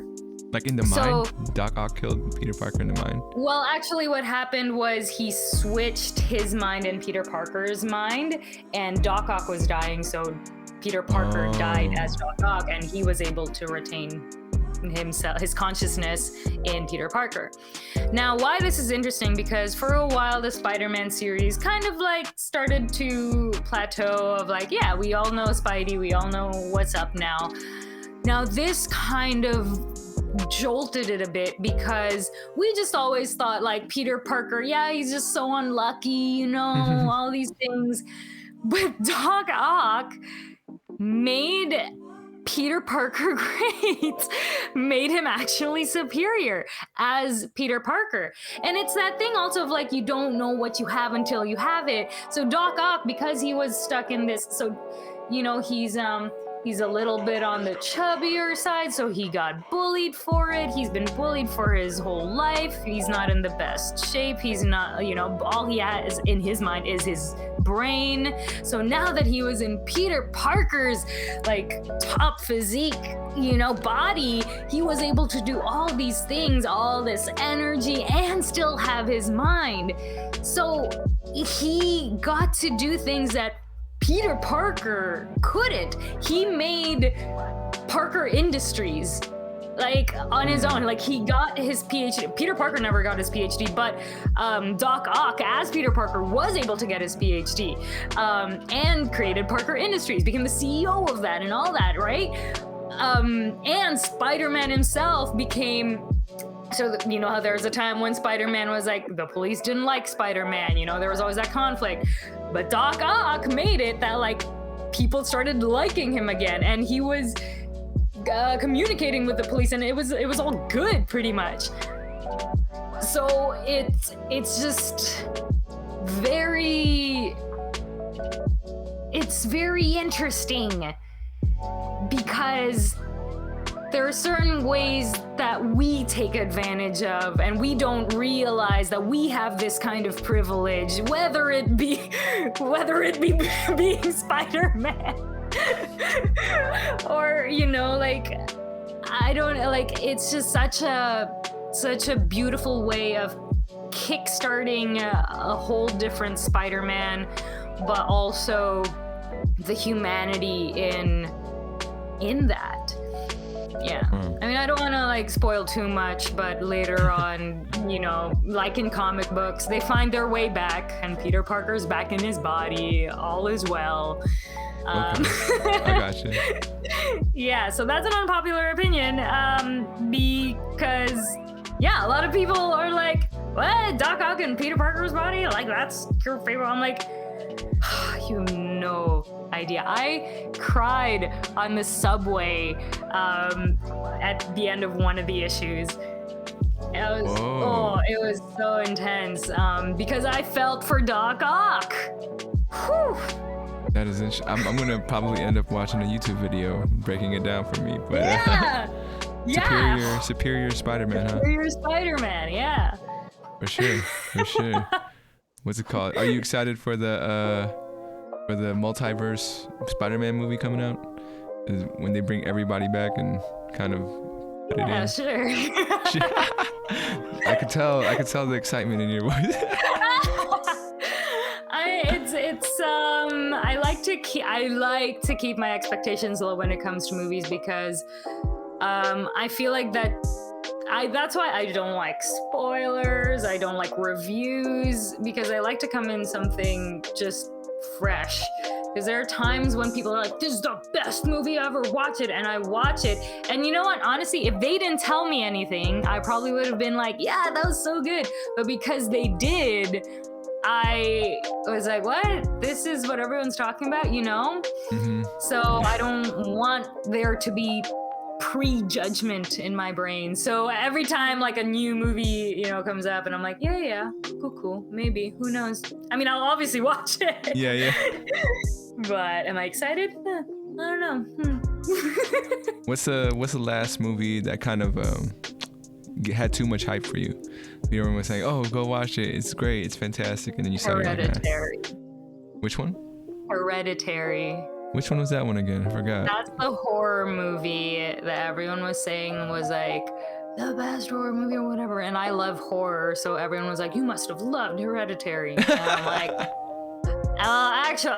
Like in the mind? Doc Ock killed Peter Parker in the mind? Well, actually what happened was he switched his mind and Peter Parker's mind, and Doc Ock was dying, so Peter Parker died as Doc Ock, and he was able to retain his consciousness in Peter Parker. Now, why this is interesting, because for a while the Spider-Man series kind of like started to plateau of like, yeah, we all know Spidey, we all know what's up now. Now this kind of jolted it a bit, because we just always thought like Peter Parker, yeah, he's just so unlucky, you know, all these things. But Doc Ock made Peter Parker great, made him actually superior as Peter Parker. And it's that thing also of like, you don't know what you have until you have it. So Doc Ock, because he was stuck in this, so, you know, he's a little bit on the chubbier side, so he got bullied for it. He's been bullied for his whole life. He's not in the best shape. He's not, you know, all he has in his mind is his brain. So now that he was in Peter Parker's like top physique, you know, body, he was able to do all these things, all this energy, and still have his mind. So he got to do things that Peter Parker couldn't. He made Parker Industries like on his own. Like he got his PhD. Peter Parker never got his PhD, but Doc Ock as Peter Parker was able to get his PhD and created Parker Industries, became the CEO of that and all that, right? And Spider-Man himself became, so you know how there was a time when Spider-Man was like, the police didn't like Spider-Man, you know, there was always that conflict. But Doc Ock made it that like people started liking him again, and he was communicating with the police, and it was all good pretty much. So it's just very interesting, because there are certain ways that we take advantage of, and we don't realize that we have this kind of privilege, whether it be being Spider-Man or, you know, like, I don't like, it's just such a beautiful way of kickstarting a whole different Spider-Man, but also the humanity in that. Yeah. I mean, I don't want to like spoil too much, but later on, you know, like in comic books, they find their way back, and Peter Parker's back in his body. All is well. Okay. I got you. Yeah, so that's an unpopular opinion, because, yeah, a lot of people are like, what? Doc Ock in Peter Parker's body? Like, that's your favorite? I'm like, you have no idea. I cried on the subway at the end of one of the issues. It was so intense because I felt for Doc Ock. Whew. That is interesting. I'm gonna probably end up watching a YouTube video breaking it down for me. But yeah, superior Spider-Man, huh? Superior Spider-Man, yeah. For sure. What's it called? Are you excited for the multiverse Spider-Man movie coming out? Is when they bring everybody back and kind of put it in? Sure. I could tell the excitement in your voice. I like to keep my expectations low when it comes to movies, because I feel like that's why I don't like spoilers. I don't like reviews, because I like to come in something just fresh. Because there are times when people are like, this is the best movie ever, watch it, and I watch it, and you know what, honestly, if they didn't tell me anything, I probably would have been like, yeah, that was so good. But because they did, I was like, what? This is what everyone's talking about, you know? Mm-hmm. So I don't want there to be prejudgment in my brain. So every time like a new movie, you know, comes up, and I'm like, yeah, cool, maybe, who knows? I mean, I'll obviously watch it. Yeah. But am I excited? I don't know. What's the last movie that kind of had too much hype for you? Everyone was saying, "Oh, go watch it. It's great. It's fantastic," and then you saw it. Hereditary. Which one? Hereditary. Which one was that one again? I forgot. That's the horror movie that everyone was saying was like the best horror movie or whatever. And I love horror, so everyone was like, you must have loved Hereditary. And I'm like, actually,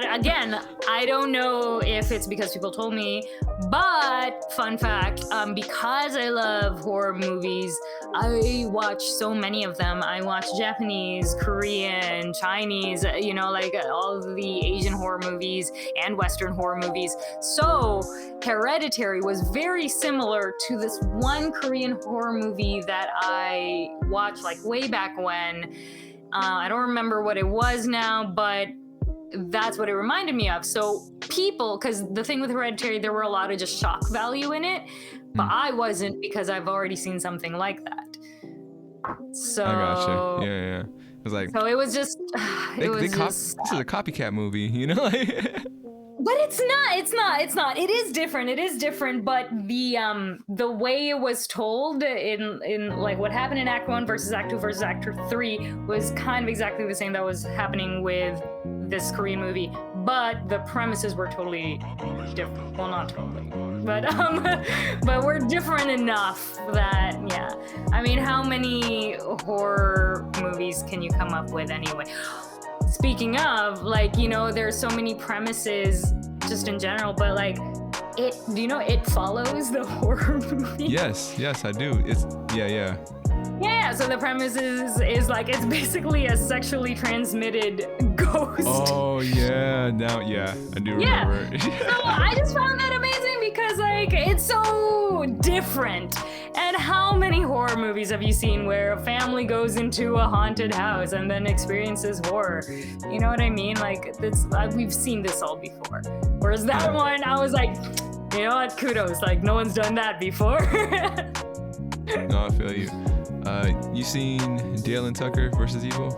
again, I don't know if it's because people told me, but fun fact, because I love horror movies, I watch so many of them. I watch Japanese, Korean, Chinese, like all of the Asian horror movies and Western horror movies. So Hereditary was very similar to this one Korean horror movie that I watched like way back when. I don't remember what it was now, but that's what it reminded me of. So people, because the thing with Hereditary, there were a lot of just shock value in it, but I wasn't, because I've already seen something like that. So I gotcha. Yeah. It was like, so it was just this is a copycat movie, But it's not. It is different, but the way it was told in like what happened in Act 1 versus Act 2 versus Act 3 was kind of exactly the same that was happening with this Korean movie, but the premises were totally different. Well, not totally, but we're different enough that, yeah. I mean, how many horror movies can you come up with anyway? Speaking of, like, there's so many premises just in general, but like, it follows the horror movie? Yes, I do. It's, yeah. Yeah, so the premise is like, it's basically a sexually transmitted ghost. Oh, yeah. Now, yeah, I do remember. So I just found that amazing because, like, it's so different. And how many horror movies have you seen where a family goes into a haunted house and then experiences horror? You know what I mean? Like, we've seen this all before. Whereas that one, I was like, you know what? Kudos. Like, no one's done that before. No, I feel you. You seen Dale and Tucker versus Evil?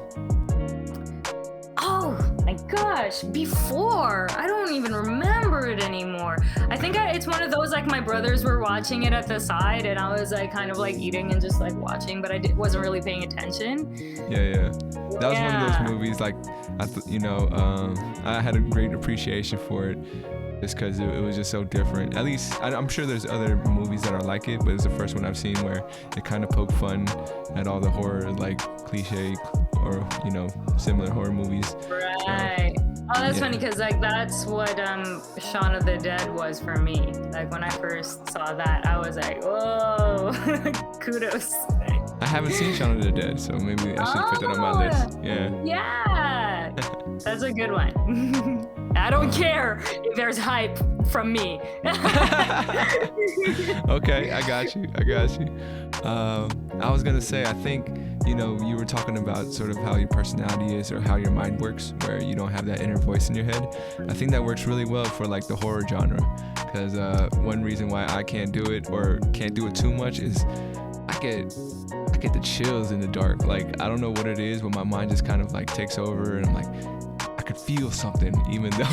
Oh my gosh, before. I don't even remember it anymore. I think it's one of those, like, my brothers were watching it at the side and I was like kind of like eating and just like watching, but I wasn't really paying attention. Yeah. That was one of those movies, like, I had a great appreciation for it. Just because it was just so different. At least, I'm sure there's other movies that are like it, but it's the first one I've seen where it kind of poked fun at all the horror, like, cliche or, similar horror movies. Right. Oh, that's funny, because, like, that's what Shaun of the Dead was for me. Like, when I first saw that, I was like, whoa, kudos. I haven't seen Shaun of the Dead, so maybe I should put that on my list. Yeah. That's a good one. I don't care if there's hype from me. Okay, I got you. I was gonna say, I think, you were talking about sort of how your personality is or how your mind works, where you don't have that inner voice in your head. I think that works really well for, like, the horror genre, because one reason why I can't do it or can't do it too much is I get the chills in the dark. Like, I don't know what it is, but my mind just kind of like takes over, and I'm like, I could feel something, even though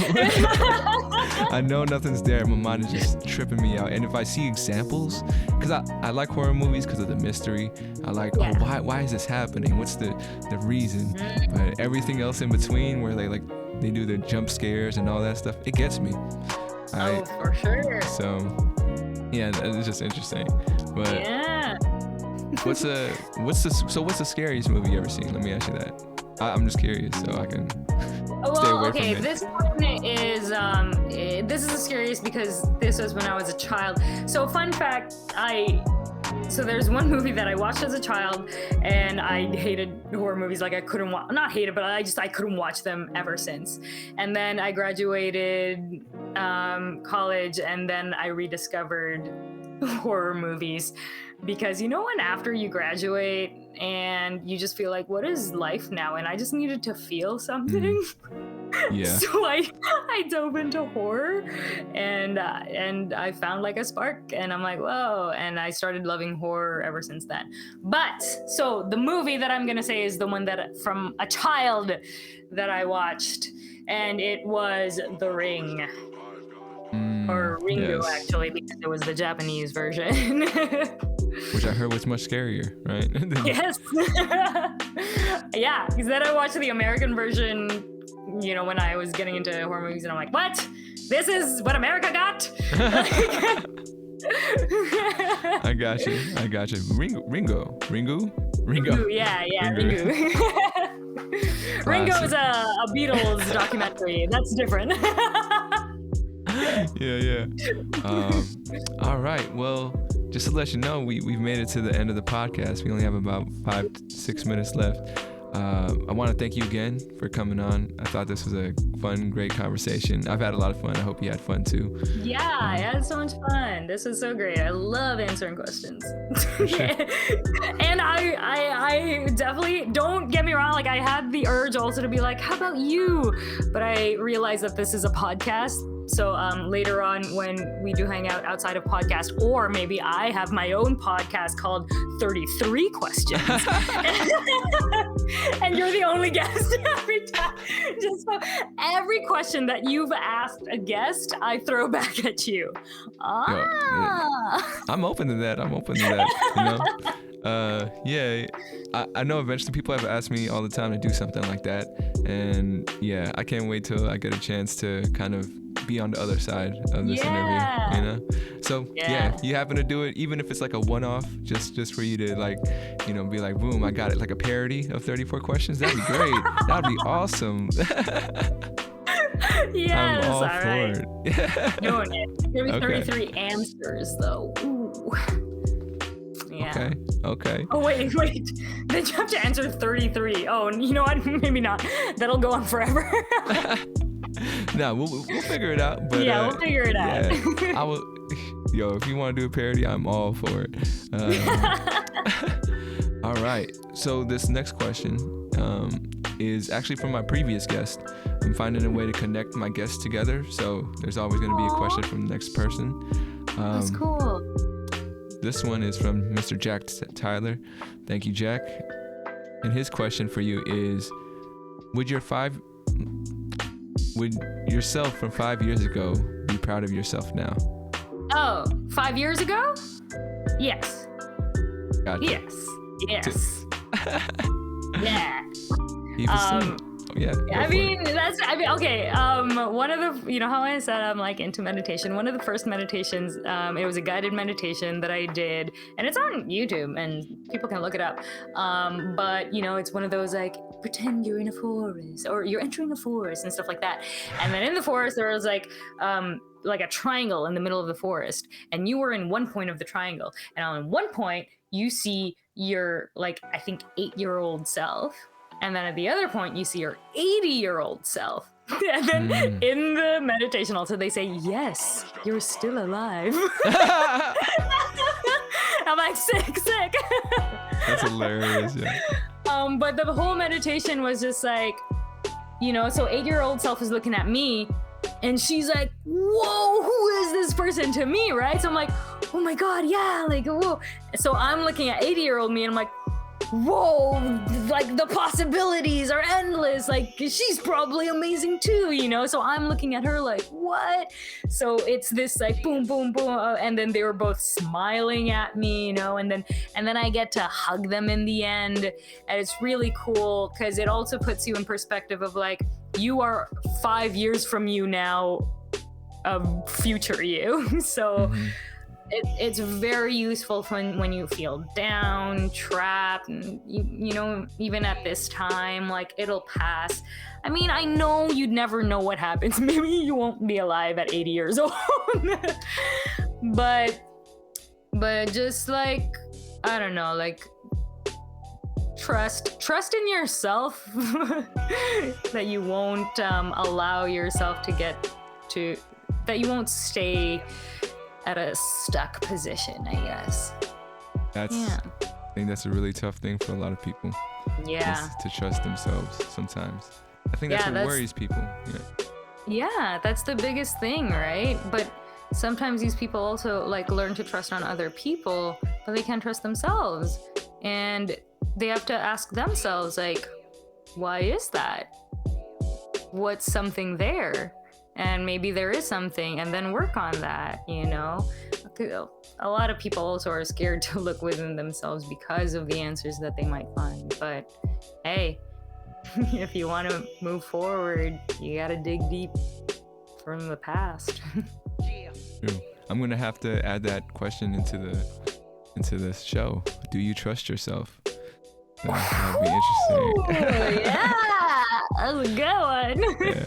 I know nothing's there. My mind is just tripping me out. And if I see examples, because I like horror movies because of the mystery. I like, why is this happening? What's the reason? But everything else in between, where they do the jump scares and all that stuff, it gets me. Oh, for sure. So, yeah, it's just interesting. But yeah. What's the scariest movie you ever seen? Let me ask you that. I'm just curious, so I can stay away from it. This one is this is the scariest because this was when I was a child. So, fun fact, so there's one movie that I watched as a child, and I hated horror movies. Like, I couldn't not hated, but I couldn't watch them ever since. And then I graduated college, and then I rediscovered horror movies, because when after you graduate and you just feel like, what is life now? And I just needed to feel something. Yeah. So I dove into horror, and I found like a spark, and I'm like, whoa, and I started loving horror ever since then. But so the movie that I'm gonna say is the one that from a child that I watched, and it was The Ring. Or Ringo, yes. Actually, because it was the Japanese version. Which I heard was much scarier, right? Yes. Yeah, because then I watched the American version, when I was getting into horror movies, and I'm like, what? This is what America got? I got you. Ringo. Yeah, Ringo. Ringo is a Beatles documentary. That's different. Yeah. All right. Well, just to let you know, we've made it to the end of the podcast. We only have about 5-6 minutes left. I want to thank you again for coming on. I thought this was a fun, great conversation. I've had a lot of fun. I hope you had fun too. Yeah, I had so much fun. This was so great. I love answering questions. Sure. And I definitely, don't get me wrong, like I had the urge also to be like, how about you? But I realized that this is a podcast. So later on when we do hang out outside of podcast, or maybe I have my own podcast called 33 Questions. And you're the only guest every time. Just so every question that you've asked a guest, I throw back at you. I'm open to that. You know? Yeah, I know eventually people have asked me all the time to do something like that. And yeah, I can't wait till I get a chance to kind of be on the other side of this interview, you know? So yeah, you happen to do it, even if it's like a one-off, just for you to like, you know, be like, boom, I got it, like a parody of 34 questions. That'd be great. That'd be awesome. Yes, I'm all all for right. it. Doing it. Give me 33 answers though. Ooh. Yeah. Okay. Oh, wait. Then you have to answer 33. Oh, you know what? Maybe not. That'll go on forever. No, we'll figure it out. But, yeah, we'll figure it out. Yeah, I will. Yo, if you want to do a parody, I'm all for it. All right. So this next question is actually from my previous guest. I'm finding a way to connect my guests together. So there's always going to be a question from the next person. That's cool. This one is from Mr. Jack Tyler. Thank you, Jack. And his question for you is, would yourself from 5 years ago be proud of yourself now? Oh, 5 years ago? Yes. Gotcha. Yes. Yeah. Yeah. Okay. One of the, you know how I said I'm like into meditation. One of the first meditations, it was a guided meditation that I did, and it's on YouTube, and people can look it up. But you know, it's one of those like, pretend you're in a forest, or you're entering a forest and stuff like that. And then in the forest, there was like a triangle in the middle of the forest, and you were in one point of the triangle, and on one point you see your, like, I think 8-year-old self. And then at the other point, you see your 80-year-old self. And then in the meditation also, they say, yes, you're still alive. I'm like, sick. That's hilarious, yeah. But the whole meditation was just like, you know, so 8-year-old self is looking at me, and she's like, whoa, who is this person to me, right? So I'm like, oh my God, yeah, like, whoa. So I'm looking at 80-year-old me, and I'm like, whoa, like the possibilities are endless, like she's probably amazing too, you know? So I'm looking at her like, what? So it's this like boom, boom, boom, and then they were both smiling at me, you know, and then I get to hug them in the end, and it's really cool because it also puts you in perspective of like, you are 5 years from you now, future you. So it's very useful when you feel down, trapped, and you know, even at this time, like, it'll pass. I mean, I know you'd never know what happens. Maybe you won't be alive at 80 years old. but just like, I don't know, like, trust in yourself that you won't allow yourself to get to, that you won't stay at a stuck position, I guess. I think that's a really tough thing for a lot of people. Yeah. To trust themselves sometimes. I think that's what worries people. Yeah, that's the biggest thing, right? But sometimes these people also like learn to trust on other people, but they can't trust themselves. And they have to ask themselves, like, why is that? What's something there? And maybe there is something, and then work on that, you know? A lot of people also are scared to look within themselves because of the answers that they might find. But hey, if you want to move forward, you gotta dig deep from the past. I'm gonna have to add that question into this show. Do you trust yourself? That'd be interesting. Yeah, that's a good one. Yeah.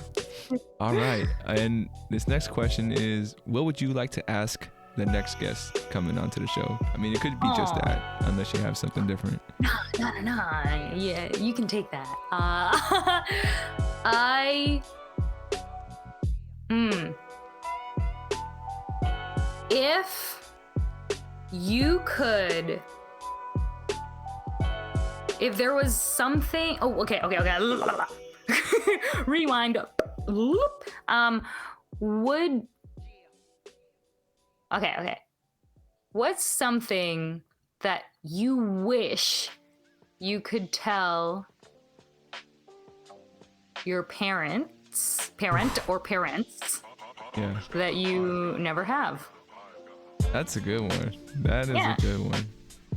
All right, and this next question is, what would you like to ask the next guest coming onto the show? I mean, it could be just that, unless you have something different. No. Yeah, you can take that. If you could, if there was something, okay. Rewind. Okay. What's something that you wish you could tell your parent or parents that you never have? That's a good one. That is a good one.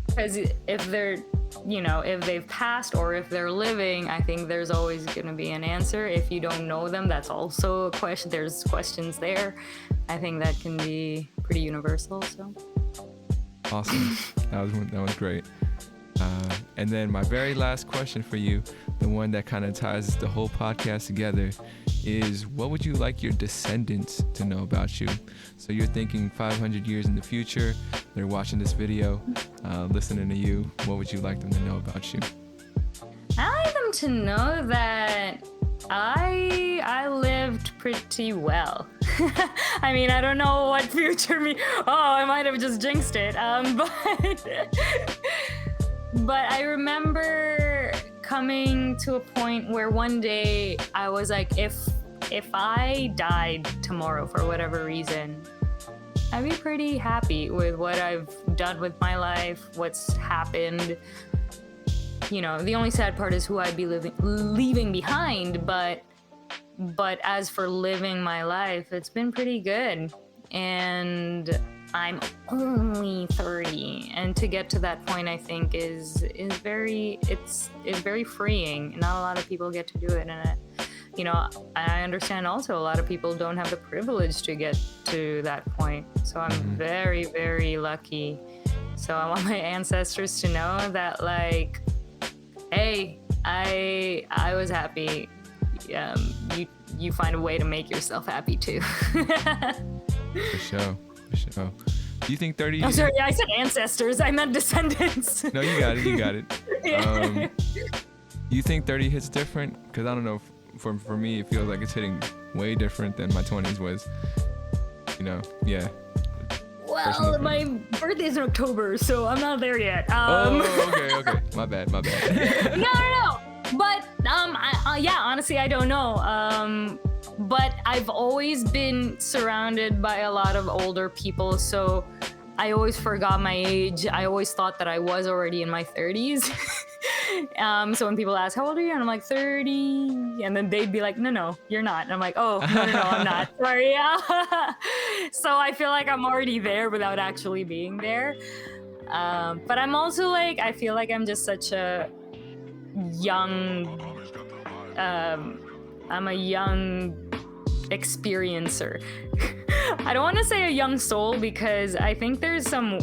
Because if they're, if they've passed or if they're living, I think there's always going to be an answer. If you don't know them, that's also a question. There's questions there. I think that can be pretty universal. So awesome. That was great. And then my very last question for you, the one that kind of ties the whole podcast together, is what would you like your descendants to know about you? So you're thinking 500 years in the future, they're watching this video, listening to you. What would you like them to know about you? I like them to know that I lived pretty well. I mean, I don't know what future me. I might have just jinxed it. But I remember coming to a point where one day I was like, if I died tomorrow for whatever reason, I'd be pretty happy with what I've done with my life, what's happened. The only sad part is who I'd be leaving behind, but as for living my life, it's been pretty good. And I'm only 30, and to get to that point, I think is very freeing. Not a lot of people get to do it, and I understand also a lot of people don't have the privilege to get to that point. So I'm very, very lucky. So I want my ancestors to know that, like, hey, I was happy. You find a way to make yourself happy too. For sure. Do you think 30? Oh, sorry, I said ancestors. I meant descendants. No, you got it. Yeah. You think 30 hits different? Because I don't know. For me, it feels like it's hitting way different than my 20s was. Yeah. Well, my birthday's in October, so I'm not there yet. Okay. My bad. No. But honestly, I don't know. But I've always been surrounded by a lot of older people, so I always forgot my age. I always thought that I was already in my 30s. So when people ask, how old are you? And I'm like, 30. And then they'd be like, no, you're not. And I'm like, oh, no, I'm not. Sorry. So I feel like I'm already there without actually being there. But I'm also like, I feel like I'm just such a young... I'm a young experiencer. I don't want to say a young soul because I think there's some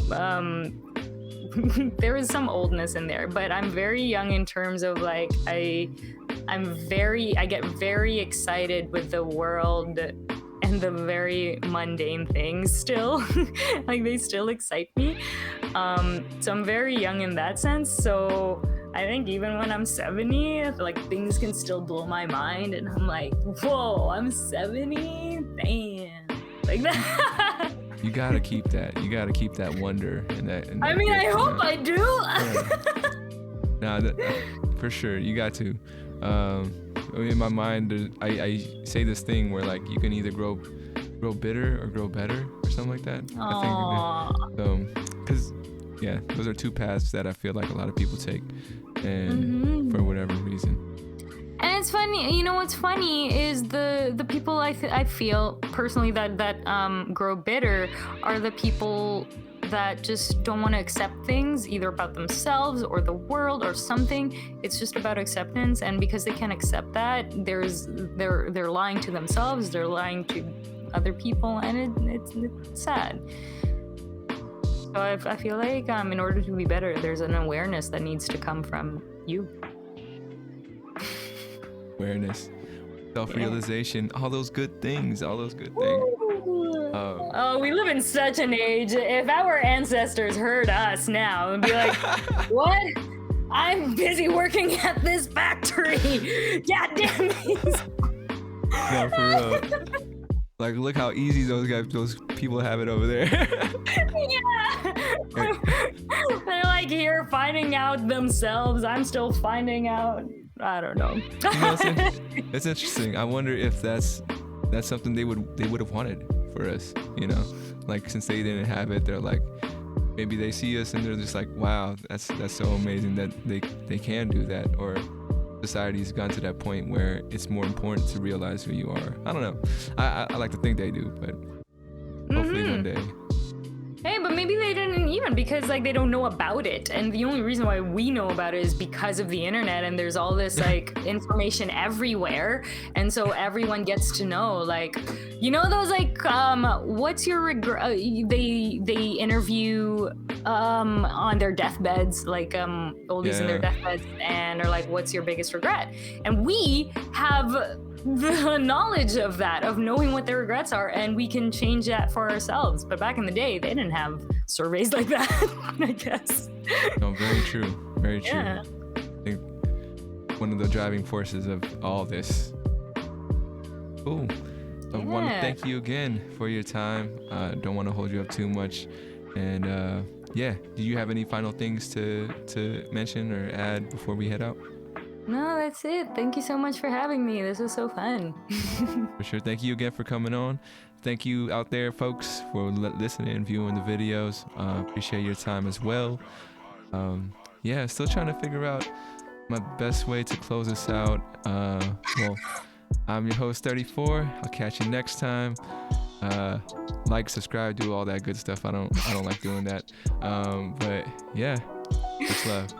there is some oldness in there, but I'm very young in terms of like I get very excited with the world and the very mundane things still. Like they still excite me. So I'm very young in that sense. So I think even when I'm 70, like things can still blow my mind, and I'm like, whoa, I'm 70? Damn. Like that. You gotta keep that. You gotta keep that wonder and that. I mean, I hope I do. For sure, you got to. In my mind, I say this thing where like you can either grow bitter or grow better or something like that. Aww. I think, because those are two paths that I feel like a lot of people take, and for whatever reason. And it's funny, you know what's funny is the people I feel personally that grow bitter are the people that just don't want to accept things either about themselves or the world or something. It's just about acceptance, and because they can't accept that, they're lying to themselves, they're lying to other people, and it's sad. So I feel like in order to be better, there's an awareness that needs to come from you. Awareness, self-realization, all those good things. Oh, we live in such an age. If our ancestors heard us now and be like, what? I'm busy working at this factory. God damn it. No, for real. Like, look how easy those people have it over there. Yeah. They're like here finding out themselves. I'm still finding out. I don't know. It's interesting. I wonder if that's something they would have wanted for us, you know, like since they didn't have it, they're like, maybe they see us and they're just like, wow, that's so amazing that they can do that, or society's gone to that point where it's more important to realize who you are. I don't know. I like to think they do, but hopefully one day. Hey, but maybe they didn't even, because like they don't know about it, and the only reason why we know about it is because of the internet, and there's all this like information everywhere, and so everyone gets to know, like, you know, those like what's your regret? They interview on their deathbeds, like oldies in their deathbeds, and are like, what's your biggest regret? And we have the knowledge of that, of knowing what their regrets are, and we can change that for ourselves. But back in the day, they didn't have surveys like that. I guess. No, very true. Very true. Yeah. I think one of the driving forces of all this. Cool. I want to thank you again for your time. Don't want to hold you up too much. And do you have any final things to mention or add before we head out? No, that's it. Thank you so much for having me. This was so fun. For sure. Thank you again for coming on. Thank you out there, folks, for listening and viewing the videos. Appreciate your time as well. Still trying to figure out my best way to close this out. I'm your host 34. I'll catch you next time. Like, subscribe, do all that good stuff. I don't like doing that. But yeah, much love.